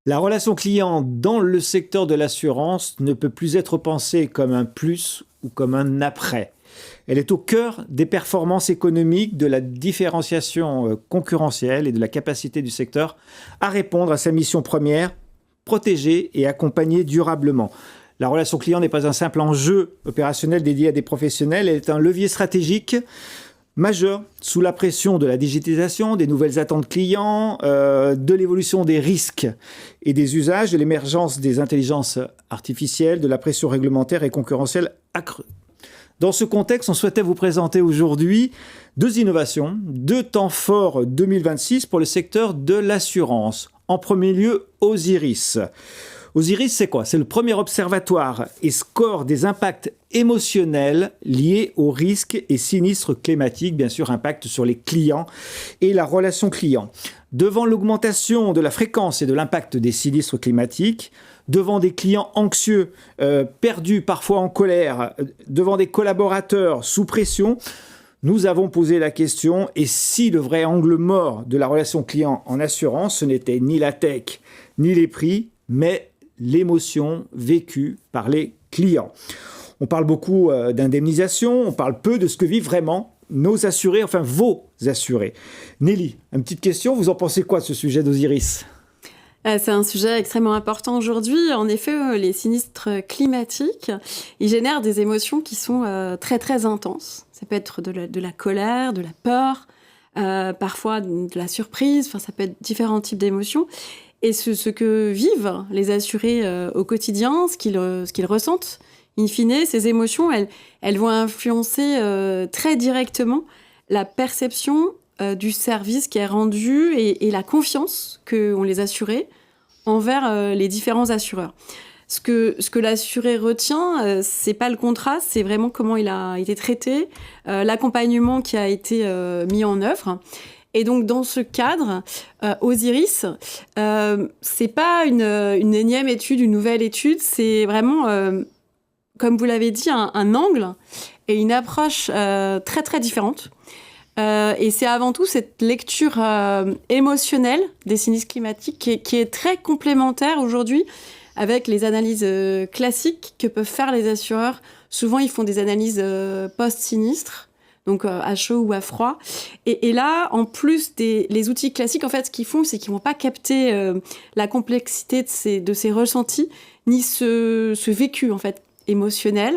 La relation client dans le secteur de l'assurance ne peut plus être pensée comme un plus ou comme un après. Elle est au cœur des performances économiques, de la différenciation concurrentielle et de la capacité du secteur à répondre à sa mission première, protéger et accompagner durablement. La relation client n'est pas un simple enjeu opérationnel dédié à des professionnels, elle est un levier stratégique majeur sous la pression de la digitalisation, des nouvelles attentes clients, de l'évolution des risques et des usages, de l'émergence des intelligences artificielles, de la pression réglementaire et concurrentielle accrue. Dans ce contexte, on souhaitait vous présenter aujourd'hui 2 innovations, 2 temps forts 2026 pour le secteur de l'assurance. En premier lieu, Osiris. Osiris, c'est quoi? C'est le premier observatoire et score des impacts émotionnels liés aux risques et sinistres climatiques, bien sûr, impact sur les clients et la relation client. Devant l'augmentation de la fréquence et de l'impact des sinistres climatiques, devant des clients anxieux, perdus, parfois en colère, devant des collaborateurs sous pression, nous avons posé la question, et si le vrai angle mort de la relation client en assurance, ce n'était ni la tech, ni les prix, mais l'émotion vécue par les clients. On parle beaucoup d'indemnisation, on parle peu de ce que vivent vraiment nos assurés, enfin vos assurés. Nelly, une petite question, vous en pensez quoi de ce sujet d'Osiris ? C'est un sujet extrêmement important aujourd'hui. En effet, les sinistres climatiques, ils génèrent des émotions qui sont très très intenses. Ça peut être de la colère, de la peur, parfois de la surprise, enfin, ça peut être différents types d'émotions. Et ce que vivent les assurés au quotidien, ce qu'ils ressentent, in fine, ces émotions, elles vont influencer très directement la perception du service qui est rendu et la confiance qu'ont les assurés envers les différents assureurs. Ce que l'assuré retient, c'est pas le contrat, c'est vraiment comment il a été traité, l'accompagnement qui a été mis en œuvre. Et donc, dans ce cadre, Osiris, c'est pas une énième étude, une nouvelle étude, c'est vraiment, comme vous l'avez dit, un angle et une approche très, très différente. Et c'est avant tout cette lecture émotionnelle des sinistres climatiques qui est très complémentaire aujourd'hui avec les analyses classiques que peuvent faire les assureurs. Souvent, ils font des analyses post-sinistres, donc à chaud ou à froid. Et là, en plus les outils classiques, en fait, ce qu'ils font, c'est qu'ils ne vont pas capter la complexité de ces ressentis, ni ce vécu, en fait, émotionnel.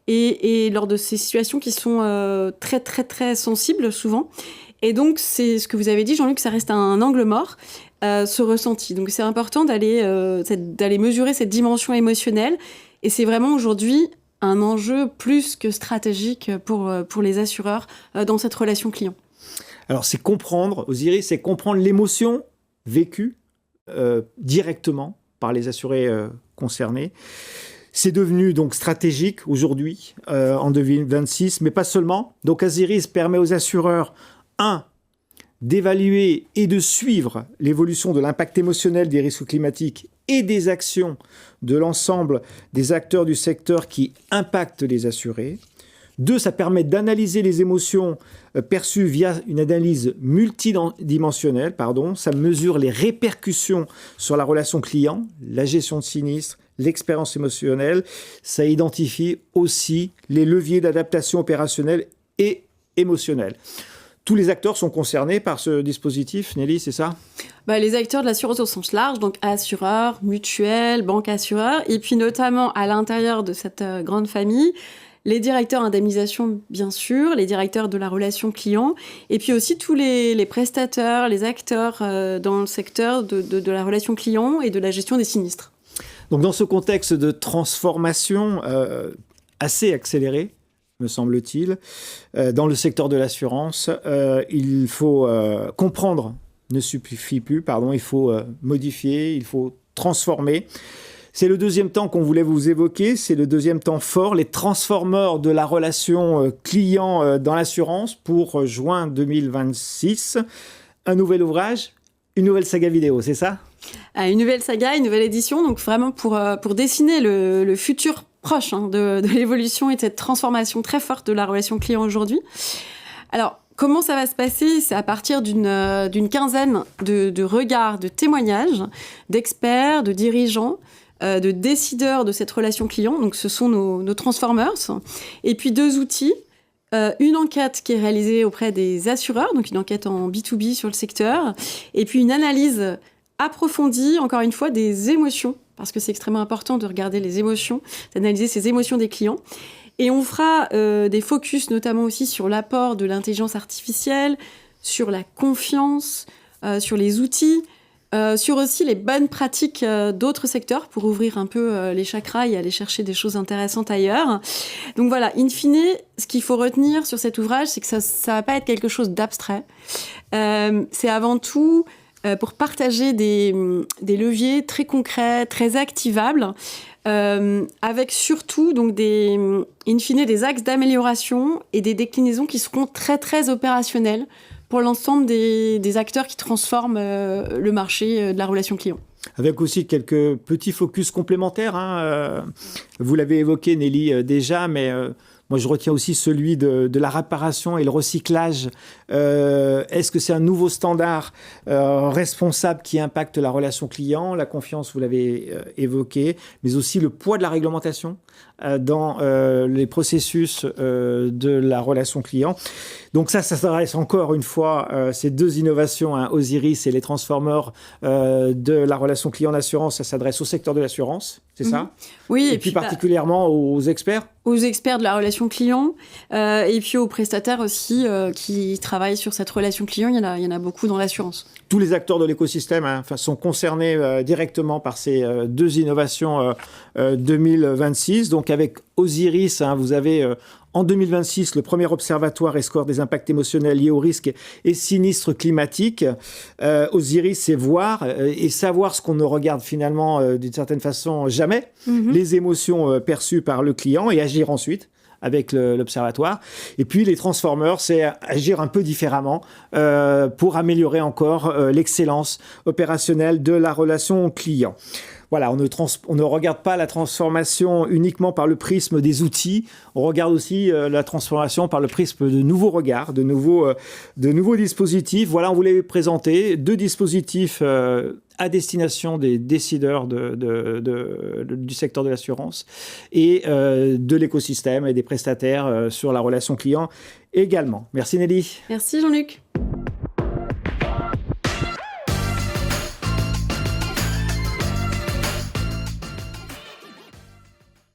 Et lors de ces situations qui sont très, très, très sensibles, souvent. Et donc, c'est ce que vous avez dit, Jean-Luc, ça reste un angle mort, ce ressenti. Donc, c'est important d'aller mesurer cette dimension émotionnelle. Et c'est vraiment aujourd'hui un enjeu plus que stratégique pour les assureurs dans cette relation client. Alors, c'est comprendre, Osiris, c'est comprendre l'émotion vécue directement par les assurés concernés. C'est devenu donc stratégique aujourd'hui, en 2026, mais pas seulement. Donc, Osiris permet aux assureurs, d'évaluer et de suivre l'évolution de l'impact émotionnel des risques climatiques et des actions de l'ensemble des acteurs du secteur qui impactent les assurés. 2, ça permet d'analyser les émotions perçues via une analyse multidimensionnelle. Ça mesure les répercussions sur la relation client, la gestion de sinistres, l'expérience émotionnelle. Ça identifie aussi les leviers d'adaptation opérationnelle et émotionnelle. Tous les acteurs sont concernés par ce dispositif, Nelly, c'est ça ? Les acteurs de l'assurance au sens large, donc assureurs, mutuelles, banques assureurs, et puis notamment à l'intérieur de cette grande famille, les directeurs indemnisation, bien sûr, les directeurs de la relation client, et puis aussi tous les prestataires, les acteurs dans le secteur de la relation client et de la gestion des sinistres. Donc dans ce contexte de transformation assez accélérée, me semble-t-il, dans le secteur de l'assurance, il faut comprendre, ne suffit plus, il faut modifier, il faut transformer. C'est le deuxième temps qu'on voulait vous évoquer, c'est le deuxième temps fort, les transformeurs de la relation client dans l'assurance pour juin 2026. Un nouvel ouvrage, une nouvelle saga vidéo, c'est ça ? Une nouvelle saga, une nouvelle édition, donc vraiment pour dessiner le futur proche de l'évolution et de cette transformation très forte de la relation client aujourd'hui. Alors, comment ça va se passer? C'est à partir d'une quinzaine de regards, de témoignages, d'experts, de dirigeants, de décideurs de cette relation client. Donc, ce sont nos transformers. Et puis, 2 outils. Une enquête qui est réalisée auprès des assureurs, donc une enquête en B2B sur le secteur. Et puis, une analyse approfondie, encore une fois, des émotions, parce que c'est extrêmement important de regarder les émotions, d'analyser ces émotions des clients. Et on fera des focus notamment aussi sur l'apport de l'intelligence artificielle, sur la confiance, sur les outils, sur aussi les bonnes pratiques d'autres secteurs pour ouvrir un peu les chakras et aller chercher des choses intéressantes ailleurs. Donc voilà, in fine, ce qu'il faut retenir sur cet ouvrage, c'est que ça va pas être quelque chose d'abstrait. C'est avant tout pour partager des leviers très concrets, très activables, avec surtout donc in fine des axes d'amélioration et des déclinaisons qui seront très très opérationnelles pour l'ensemble des acteurs qui transforment le marché de la relation client. Avec aussi quelques petits focus complémentaires. Vous l'avez évoqué, Nelly, déjà, mais moi, je retiens aussi celui de la réparation et le recyclage. Est-ce que c'est un nouveau standard responsable qui impacte la relation client? La confiance, vous l'avez évoqué, mais aussi le poids de la réglementation dans les processus de la relation client. Donc ça s'adresse encore une fois, ces 2 innovations, Osiris et les transformers de la relation client d'assurance, ça s'adresse au secteur de l'assurance, c'est ça? Oui. Et puis particulièrement aux experts? Aux experts de la relation client, et puis aux prestataires aussi qui travaillent sur cette relation client. Il y en a beaucoup dans l'assurance. Tous les acteurs de l'écosystème sont concernés directement par ces 2 innovations 2026. Donc avec Osiris, vous avez en 2026 le premier observatoire et score des impacts émotionnels liés aux risques et sinistres climatiques. Osiris, c'est voir et savoir ce qu'on ne regarde finalement d'une certaine façon jamais, les émotions perçues par le client et agir ensuite avec l'observatoire. Et puis les transformers, c'est agir un peu différemment pour améliorer encore l'excellence opérationnelle de la relation client. Voilà, on ne regarde pas la transformation uniquement par le prisme des outils, on regarde aussi la transformation par le prisme de nouveaux regards, de nouveaux dispositifs. Voilà, on voulait présenter 2 dispositifs à destination des décideurs du secteur de l'assurance et de l'écosystème et des prestataires sur la relation client également. Merci Nelly. Merci Jean-Luc.